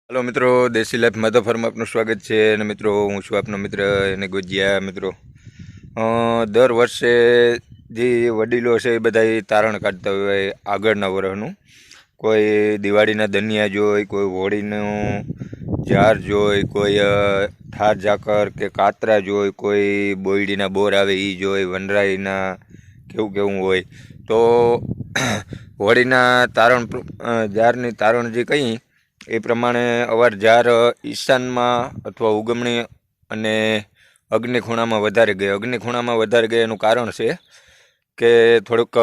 Hello मित्रों, देसी life मदफर में आपનું સ્વાગત છે। અને મિત્રો હું છું આપનો મિત્ર અને ગુજિયા। મિત્રો દર વર્ષે જે વડીલો છે એ બધા તારણ કાઢતા હોય આગળના વર્ષનું। કોઈ દિવાળીના દનિયા જોઈ, કોઈ હોળીનું જાર જોઈ, કોઈ ઠાર ઝાકર કે કાતરા જોઈ, કોઈ બોયડીના બોર આવે એ જોઈ, વનરાઈના કેવું કેવું હોય। તો હોળીના તારણ જારની તારણ જે કહી એ પ્રમાણે અવાર જાર ઈશાનમાં અથવા ઉગમણી અને અગ્નિ ખૂણામાં વધારે ગઈ। અગ્નિ ખૂણામાં વધારે ગઈ એનું કારણ છે કે થોડુંક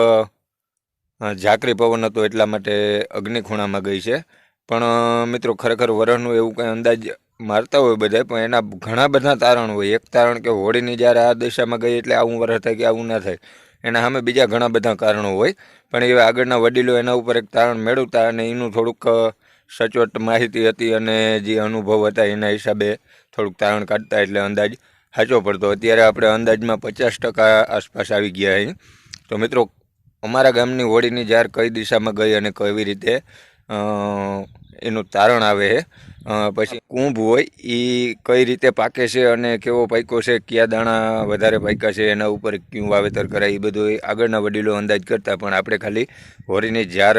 ઝાકરી પવન હતો એટલા માટે અગ્નિ ખૂણામાં ગઈ છે। પણ મિત્રો ખરેખર વરસનું એવું કંઈ અંદાજ મારતા હોય બધા, પણ એના ઘણા બધા તારણ હોય। એક તારણ કે હોળીની જ્યારે આ દિશામાં ગઈ એટલે આવું વરસ થાય કે આવું ના થાય, એના સામે બીજા ઘણા બધા કારણો હોય। પણ એ આગળના વડીલો એના ઉપર એક તારણ મેળવતા અને એનું થોડુંક સચોટ માહિતી હતી અને જે અનુભવ હતા એના હિસાબે થોડુંક તારણ કાઢતા એટલે અંદાજ સાચો પડતો। અત્યારે આપણે અંદાજમાં 50% આસપાસ આવી ગયા અહીં। તો મિત્રો અમારા ગામની હોળીની જાર કઈ દિશામાં ગઈ અને કેવી રીતે એનું તારણ આવે છે, પછી કુંભ હોય એ કઈ રીતે પાકે છે અને કેવો પાક્યો છે, કયા દાણા વધારે પાક્યા છે, એના ઉપર ક્યું વાવેતર કરાય, એ બધું આગળના વડીલો અંદાજ કરતા। પણ આપણે ખાલી હોળીની જાર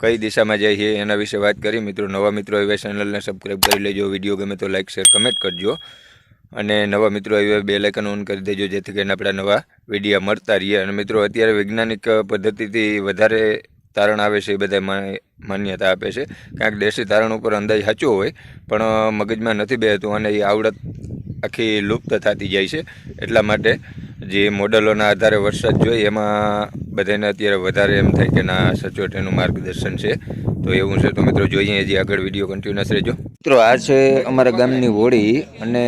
કઈ દિશામાં જાય છે એના વિશે વાત કરી। મિત્રો નવા મિત્રો એવા ચેનલને સબસ્ક્રાઈબ કરી લેજો, વિડીયો ગમે તો લાઇક શેર કમેન્ટ કરજો અને નવા મિત્રો એવા બેલ આઇકન ઓન કરી દેજો જેથી કરીને આપણા નવા વિડીયો મળતા રહીએ। અને મિત્રો અત્યારે વૈજ્ઞાનિક પદ્ધતિથી વધારે તારણ આવે છે એ બધા માન્યતા આપે છે, કારણ કે દેશી તારણ ઉપર અંદાજ સાચો હોય પણ મગજમાં નથી બેસતું અને એ આવડત આખી લુપ્ત થતી જાય છે। એટલા માટે જે મોડલોના આધારે વરસાદ જોઈએ એમાં બધાને અત્યારે વધારે એમ થાય કે ના સચોટ એનું માર્ગદર્શન છે। તો એવું છે। તો મિત્રો જોઈએ હજી આગળ વિડીયો કન્ટિન્યુઅસ રહેજો। મિત્રો આ છે અમારા ગામની હોળી અને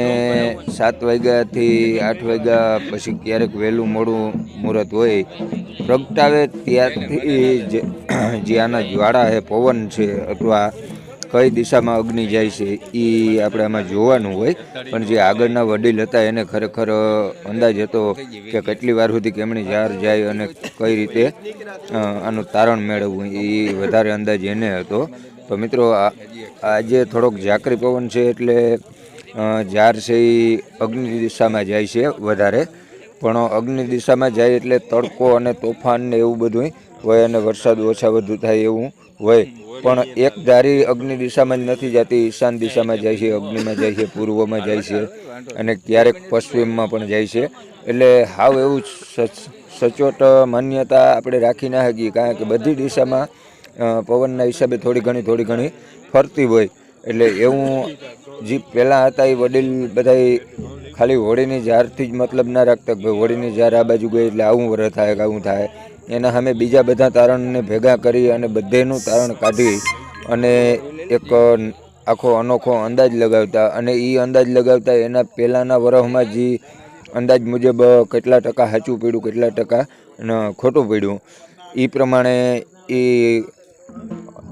7 વાગ્યાથી 8 વાગ્યા પછી ક્યારેક વહેલું મોડું મુહૂર્ત હોય પ્રગટાવે ત્યારથી જે આના જ્વાળા છે, પવન છે અથવા કઈ દિશામાં અગ્નિ જાય છે એ આપણે આમાં જોવાનું હોય। પણ જે આગળના વડીલ હતા એને ખરેખર અંદાજ હતો કે કેટલી વાર સુધી કેમણી જાર જાય અને કઈ રીતે આનું તારણ મેળવવું, એ વધારે અંદાજ એને હતો। તો મિત્રો આજે થોડોક ઝાકરી પવન છે એટલે જાર છે એ અગ્નિ દિશામાં જાય છે વધારે, પણ અગ્નિ દિશામાં જાય એટલે તડકો અને તોફાન ને એવું બધું હોય અને વરસાદ ઓછા વધુ થાય એવું હોય। પણ એક ધારી અગ્નિ દિશામાં જ નથી જતી, ઈશાન દિશામાં જાય છે, અગ્નિમાં જાય છે, પૂર્વમાં જાય છે અને ક્યારેક પશ્ચિમમાં પણ જાય છે। એટલે હાવ એવું સચોટ માન્યતા આપણે રાખી ના શકીએ, કારણ કે બધી દિશામાં પવનના હિસાબે થોડી ઘણી ફરતી હોય। એટલે એવું જે પહેલાં હતા એ વડીલ બધા ખાલી હોળીની જારથી જ મતલબ ના રાખતા કે હોળીની જાર આ બાજુ ગઈ એટલે આવું વરસ થાય કે આવું થાય, એના સામે બીજા બધા તારણને ભેગા કરી અને બધેનું તારણ કાઢી અને એક આખો અનોખો અંદાજ લગાવતા। અને એ અંદાજ લગાવતા એના પહેલાંના વરસમાં જે અંદાજ મુજબ કેટલા ટકા સાચું પડ્યું, કેટલા ટકા ખોટું પડ્યું, એ પ્રમાણે એ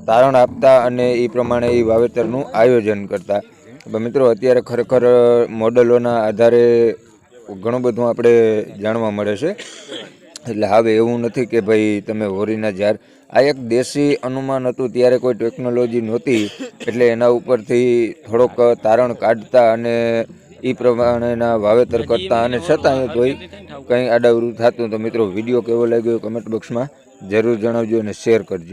તારણ આપતા અને એ પ્રમાણે એ વાવેતરનું આયોજન કરતા। મિત્રો અત્યારે ખરેખર મોડલોના આધારે ઘણું બધું આપણે જાણવા મળે છે। એટલે હવે એવું નથી કે ભાઈ તમે હોળીના જાર, આ એક દેશી અનુમાન હતું, ત્યારે કોઈ ટેકનોલોજી નહોતી એટલે એના ઉપરથી થોડોક તારણ કાઢતા અને એ પ્રમાણેના વાવેતર કરતા અને છતાંય તોય કંઈ આડાવરું થતું। તો મિત્રો વિડીયો કેવો લાગ્યો કમેન્ટ બોક્સમાં જરૂર જણાવજો અને શેર કરજો।